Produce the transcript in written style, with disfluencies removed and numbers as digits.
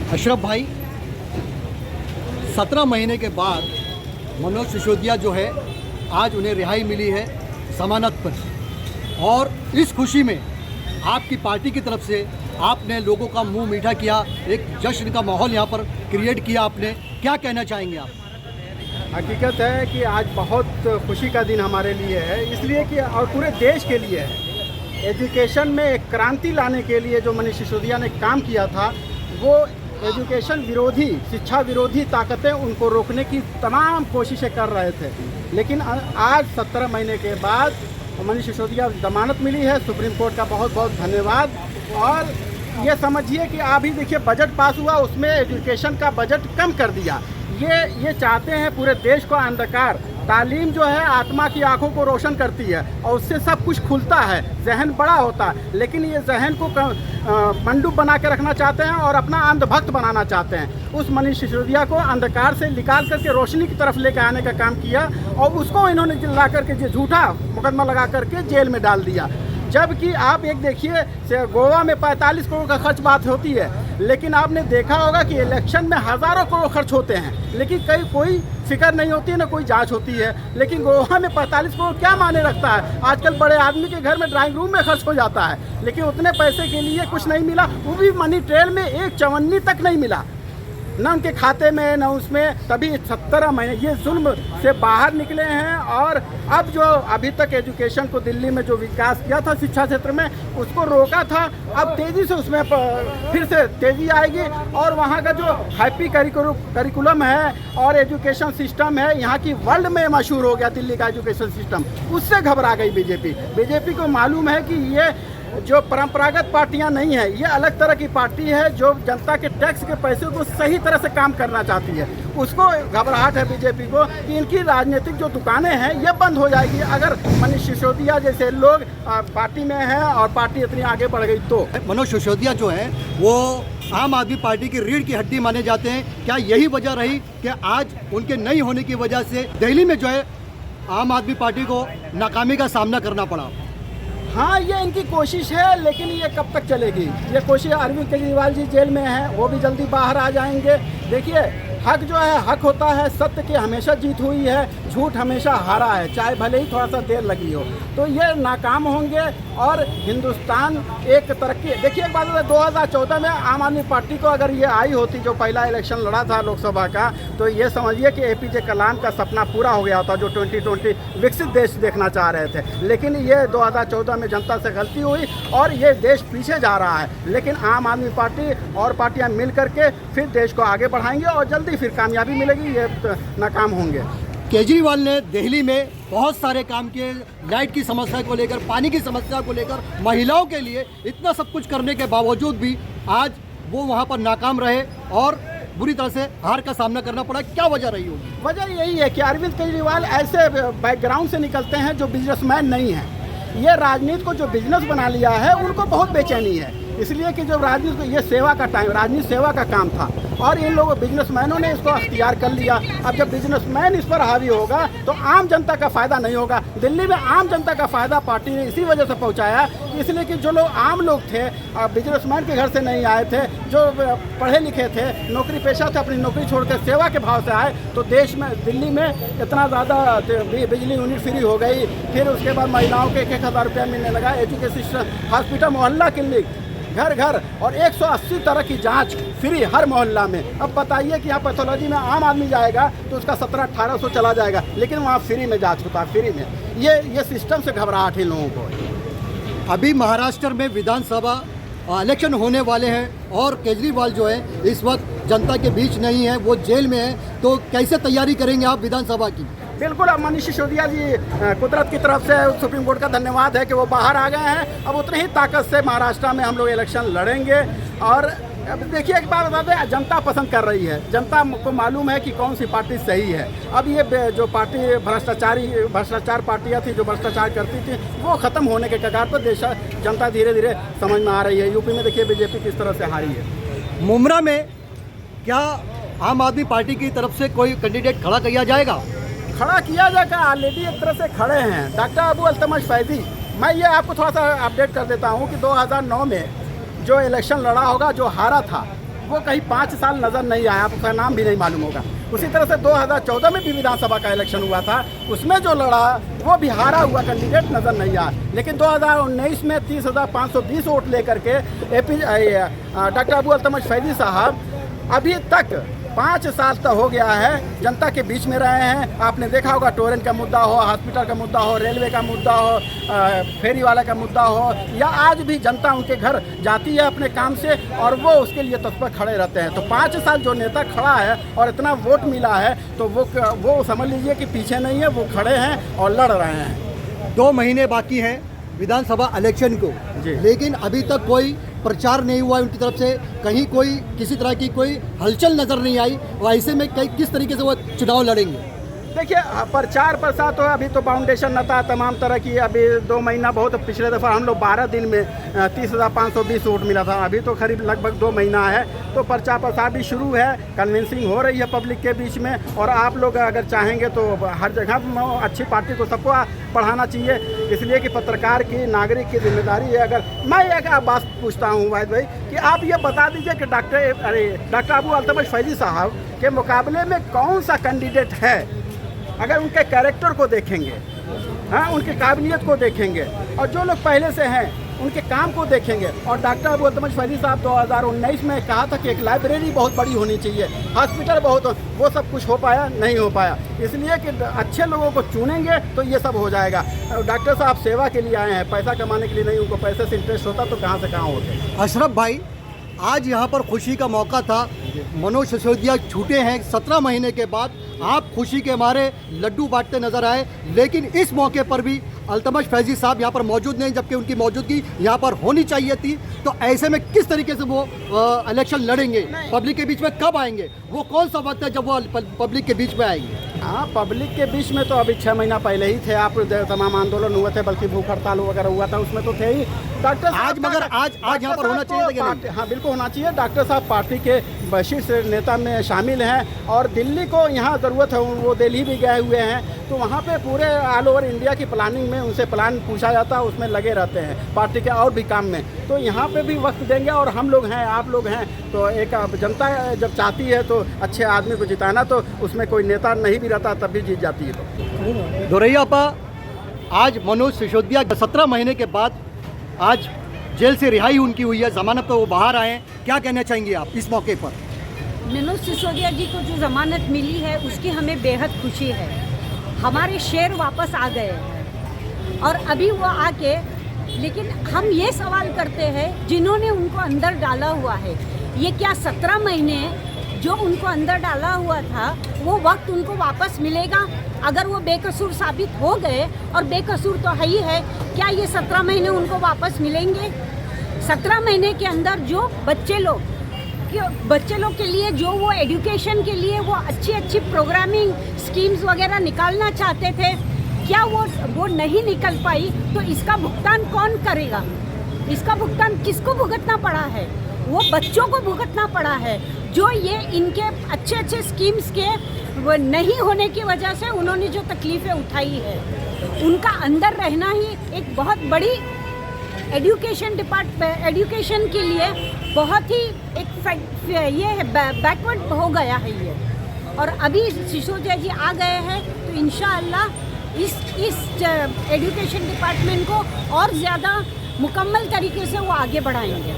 अशरफ भाई, 17 महीने के बाद मनोज सिसोदिया जो है आज उन्हें रिहाई मिली है जमानत पर, और इस खुशी में आपकी पार्टी की तरफ से आपने लोगों का मुंह मीठा किया, एक जश्न का माहौल यहाँ पर क्रिएट किया आपने। क्या कहना चाहेंगे आप? हकीकत है कि आज बहुत खुशी का दिन हमारे लिए है, इसलिए कि और पूरे देश के लिए है। एजुकेशन में एक क्रांति लाने के लिए जो मनीष सिसोदिया ने काम किया था, वो एजुकेशन विरोधी, शिक्षा विरोधी ताकतें उनको रोकने की तमाम कोशिशें कर रहे थे। लेकिन आज 17 महीने के बाद मनीष सिसोदिया जमानत मिली है। सुप्रीम कोर्ट का बहुत बहुत धन्यवाद। और ये समझिए कि अभी देखिए बजट पास हुआ, उसमें एजुकेशन का बजट कम कर दिया। ये चाहते हैं पूरे देश को अंधकार। तालीम जो है आत्मा की आंखों को रोशन करती है और उससे सब कुछ खुलता है, जहन बड़ा होता है। लेकिन ये जहन को मंडूप बना के रखना चाहते हैं और अपना अंधभक्त बनाना चाहते हैं। उस मनीष सिसोदिया को अंधकार से निकाल करके रोशनी की तरफ लेकर आने का काम किया और उसको इन्होंने ला करके झूठा मुकदमा लगा करके जेल में डाल दिया। जबकि आप एक देखिए, गोवा में 45 करोड़ का खर्च बात होती है, लेकिन आपने देखा होगा कि इलेक्शन में हज़ारों करोड़ खर्च होते हैं, लेकिन कोई फिक्र नहीं होती है, ना कोई जांच होती है। लेकिन गोवा में 45 करोड़ क्या मायने रखता है? आजकल बड़े आदमी के घर में ड्राइंग रूम में खर्च हो जाता है, लेकिन उतने पैसे के लिए कुछ नहीं मिला। वो भी मनी ट्रेल में एक चवन्नी तक नहीं मिला, ना उनके खाते में ना उसमें। तभी 17 महीने ये जुल्म से बाहर निकले हैं। और अब जो अभी तक एजुकेशन को दिल्ली में जो विकास किया था शिक्षा क्षेत्र में, उसको रोका था, अब तेज़ी से उसमें फिर से तेज़ी आएगी। और वहाँ का जो हैप्पी करिकुलम है और एजुकेशन सिस्टम है, यहाँ की वर्ल्ड में मशहूर हो गया दिल्ली का एजुकेशन सिस्टम। उससे घबरा गई बीजेपी को मालूम है कि ये जो परंपरागत पार्टियां नहीं है, ये अलग तरह की पार्टी है जो जनता के टैक्स के पैसे को सही तरह से काम करना चाहती है। उसको घबराहट है बीजेपी को कि इनकी राजनीतिक जो दुकानें हैं ये बंद हो जाएगी अगर मनीष सिसोदिया जैसे लोग पार्टी में हैं और पार्टी इतनी आगे बढ़ गई तो। मनोज सिसोदिया जो है वो आम आदमी पार्टी की रीढ़ की हड्डी माने जाते हैं। क्या यही वजह रही कि आज उनके नहीं होने की वजह से दिल्ली में जो है आम आदमी पार्टी को नाकामी का सामना करना पड़ा? हाँ, ये इनकी कोशिश है, लेकिन ये कब तक चलेगी? ये कोशिश, अरविंद केजरीवाल जी जेल में हैं, वो भी जल्दी बाहर आ जाएंगे। देखिए, हक जो है हक होता है, सत्य की हमेशा जीत हुई है, झूठ हमेशा हारा है, चाहे भले ही थोड़ा सा देर लगी हो। तो ये नाकाम होंगे और हिंदुस्तान एक तरक्की। देखिए एक बात है, 2014 में आम आदमी पार्टी को अगर ये आई होती, जो पहला इलेक्शन लड़ा था लोकसभा का, तो ये समझिए कि APJ कलाम का सपना पूरा हो गया होता, जो 2020 विकसित देश देखना चाह रहे थे। लेकिन ये 2014 में जनता से गलती हुई और ये देश पीछे जा रहा है। लेकिन आम आदमी पार्टी और पार्टियां मिल करके फिर देश को आगे बढ़ाएंगे और जल्दी फिर कामयाबी मिलेगी, ये नाकाम होंगे। केजरीवाल ने दिल्ली में बहुत सारे काम किए, लाइट की समस्या को लेकर, पानी की समस्या को लेकर, महिलाओं के लिए इतना सब कुछ करने के बावजूद भी आज वो वहाँ पर नाकाम रहे और बुरी तरह से हार का सामना करना पड़ा। क्या वजह रही होगी? वजह यही है कि अरविंद केजरीवाल ऐसे बैकग्राउंड से निकलते हैं जो बिजनेसमैन नहीं है। ये राजनीति को जो बिजनेस बना लिया है, उनको बहुत बेचैनी है, इसलिए कि जो राजनीति को, ये सेवा का टाइम, राजनीति सेवा का काम था और इन लोगों बिजनेसमैनों ने इसको अख्तियार कर लिया। अब जब बिजनेसमैन इस पर हावी होगा तो आम जनता का फ़ायदा नहीं होगा। दिल्ली में आम जनता का फ़ायदा पार्टी ने इसी वजह से पहुंचाया, इसलिए कि जो लोग आम लोग थे, बिजनेसमैन के घर से नहीं आए थे, जो पढ़े लिखे थे, नौकरी पेशा थे, अपनी नौकरी छोड़कर सेवा के भाव से आए, तो देश में, दिल्ली में इतना ज़्यादा बिजली यूनिट फ्री हो गई। फिर उसके बाद महिलाओं के 1,000 रुपया मिलने लगा, एजुकेशन, हॉस्पिटल, मोहल्ला क्लिनिक, घर घर, और 180 तरह की जांच फ्री हर मोहल्ला में। अब बताइए कि यहाँ पैथोलॉजी में आम आदमी जाएगा तो उसका 1700-1800 चला जाएगा, लेकिन वहाँ फ्री में जांच होता है, फ्री में। ये सिस्टम से घबराहट है लोगों को। अभी महाराष्ट्र में विधानसभा इलेक्शन होने वाले हैं और केजरीवाल जो है इस वक्त जनता के बीच नहीं है, वो जेल में है, तो कैसे तैयारी करेंगे आप विधानसभा की? बिल्कुल, अब मनीष सिसोदिया जी, कुदरत की तरफ से सुप्रीम कोर्ट का धन्यवाद है कि वो बाहर आ गए हैं। अब उतनी ही ताकत से महाराष्ट्र में हम लोग इलेक्शन लड़ेंगे। और अब देखिए एक बात बता दें, जनता पसंद कर रही है, जनता को मालूम है कि कौन सी पार्टी सही है। अब ये जो पार्टी भ्रष्टाचार पार्टियाँ थी जो भ्रष्टाचार करती थी, वो ख़त्म होने के कगार पर देश जनता धीरे धीरे समझ में आ रही है। यूपी में देखिए बीजेपी किस तरह से हारी है। मुमरा में क्या आम आदमी पार्टी की तरफ से कोई कैंडिडेट खड़ा किया जाएगा? खड़ा किया जाएगा, ऑलरेडी एक तरह से खड़े हैं डॉक्टर अबू अल्तमश फैजी। मैं ये आपको थोड़ा सा अपडेट कर देता हूँ कि 2009 में जो इलेक्शन लड़ा होगा, जो हारा था, वो कहीं 5 साल नज़र नहीं आया, आपका नाम भी नहीं मालूम होगा। उसी तरह से 2014 में भी विधानसभा का इलेक्शन हुआ था, उसमें जो लड़ा वो भी हारा हुआ कैंडिडेट नज़र नहीं आया। लेकिन 2019 में 30,520 वोट लेकर के डॉक्टर अबू अल्तमश फैजी साहब अभी तक 5 साल तक हो गया है जनता के बीच में रहे हैं। आपने देखा होगा टोरेंट का मुद्दा हो, हॉस्पिटल का मुद्दा हो, रेलवे का मुद्दा हो, फेरी वाला का मुद्दा हो, या आज भी जनता उनके घर जाती है अपने काम से और वो उसके लिए तत्पर खड़े रहते हैं। तो 5 साल जो नेता खड़ा है और इतना वोट मिला है तो वो समझ लीजिए कि पीछे नहीं है, वो खड़े हैं और लड़ रहे हैं। 2 महीने बाकी हैं विधानसभा इलेक्शन को, लेकिन अभी तक कोई प्रचार नहीं हुआ उनकी तरफ से, कहीं कोई किसी तरह की कोई हलचल नज़र नहीं आई। और ऐसे में किस तरीके से वो चुनाव लड़ेंगे? देखिए, प्रचार प्रसार तो अभी तो फाउंडेशन न था तमाम तरह की। अभी 2 महीना बहुत, पिछले दफ़ा हम लोग 12 दिन में 30,520 वोट मिला था। अभी तो करीब लगभग 2 महीना है, तो प्रचार प्रसार भी शुरू है, कन्विंसिंग हो रही है पब्लिक के बीच में। और आप लोग अगर चाहेंगे तो हर जगह अच्छी पार्टी को सबको पढ़ाना चाहिए, इसलिए कि पत्रकार की, नागरिक की जिम्मेदारी है। अगर मैं एक बात पूछता हूँ वाहिद भाई कि आप ये बता दीजिए कि डॉक्टर अबू अल्तमश फैजी साहब के मुकाबले में कौन सा कैंडिडेट है, अगर उनके कैरेक्टर को देखेंगे, हाँ, उनकी काबिलियत को देखेंगे और जो लोग पहले से हैं उनके काम को देखेंगे। और डॉक्टर अबू अल्तमश फैजी साहब 2019 में कहा था कि एक लाइब्रेरी बहुत बड़ी होनी चाहिए, हॉस्पिटल बहुत, वो सब कुछ हो पाया नहीं हो पाया। इसलिए कि अच्छे लोगों को चुनेंगे तो ये सब हो जाएगा। डॉक्टर साहब सेवा के लिए आए हैं, पैसा कमाने के लिए नहीं। उनको पैसे से इंटरेस्ट होता तो कहाँ से कहाँ होते। अशरफ भाई, आज यहाँ पर खुशी का मौका था, मनोज सिसोदिया छूटे हैं 17 महीने के बाद, आप खुशी के मारे लड्डू बांटते नजर आए, लेकिन इस मौके पर भी अल्तमश फैजी साहब यहाँ पर मौजूद नहीं, जबकि उनकी मौजूदगी यहाँ पर होनी चाहिए थी। तो ऐसे में किस तरीके से वो इलेक्शन लड़ेंगे, पब्लिक के बीच में कब आएंगे? वो कौन सा वक्त है जब वो पब्लिक के बीच में आएंगे? हाँ, पब्लिक के बीच में तो अभी 6 महीना पहले ही थे। आप तमाम आंदोलन हुए थे, बल्कि भूख हड़ताल वगैरह हुआ था, उसमें तो थे ही डॉक्टर आज। मगर आज यहाँ पर होना चाहिए। हाँ, बिल्कुल होना चाहिए। डॉक्टर साहब पार्टी के शीर्ष नेता में शामिल हैं और दिल्ली को यहाँ ज़रूरत है, वो दिल्ली भी गए हुए हैं। तो वहाँ पे पूरे ऑल ओवर इंडिया की प्लानिंग में उनसे प्लान पूछा जाता है, उसमें लगे रहते हैं पार्टी के और भी काम में। तो यहाँ पे भी वक्त देंगे और हम लोग हैं, आप लोग हैं। तो एक जनता जब चाहती है तो अच्छे आदमी को जिताना, तो उसमें कोई नेता नहीं भी रहता तब भी जीत जाती है। तो दोरैया आपा, आज मनोज सिसोदिया 17 महीने के बाद आज जेल से रिहाई उनकी हुई है, जमानत पर वो बाहर आए हैं, क्या कहना चाहेंगे आप इस मौके पर? मनोज सिसोदिया जी को जो जमानत मिली है उसकी हमें बेहद खुशी है। हमारे शेर वापस आ गए हैं और अभी वो आके, लेकिन हम ये सवाल करते हैं जिन्होंने उनको अंदर डाला हुआ है, ये क्या 17 महीने जो उनको अंदर डाला हुआ था वो वक्त उनको वापस मिलेगा? अगर वो बेकसूर साबित हो गए, और बेकसूर तो है ही है, क्या ये 17 महीने उनको वापस मिलेंगे? 17 महीने के अंदर जो बच्चे लोग के लिए, जो वो एजुकेशन के लिए वो अच्छी प्रोग्रामिंग स्कीम्स वगैरह निकालना चाहते थे, क्या वो नहीं निकल पाई? तो इसका भुगतान कौन करेगा? इसका भुगतान किसको भुगतना पड़ा है? वो बच्चों को भुगतना पड़ा है, जो ये इनके अच्छे स्कीम्स के वो नहीं होने की वजह से उन्होंने जो तकलीफ़ें उठाई है। उनका अंदर रहना ही एक बहुत बड़ी एजुकेशन के लिए बहुत ही ये है, बैकवर्ड हो गया है ये। और अभी सिसोदिया जी आ गए हैं तो इंशाअल्लाह इस एजुकेशन डिपार्टमेंट को और ज़्यादा मुकम्मल तरीके से वो आगे बढ़ाएंगे।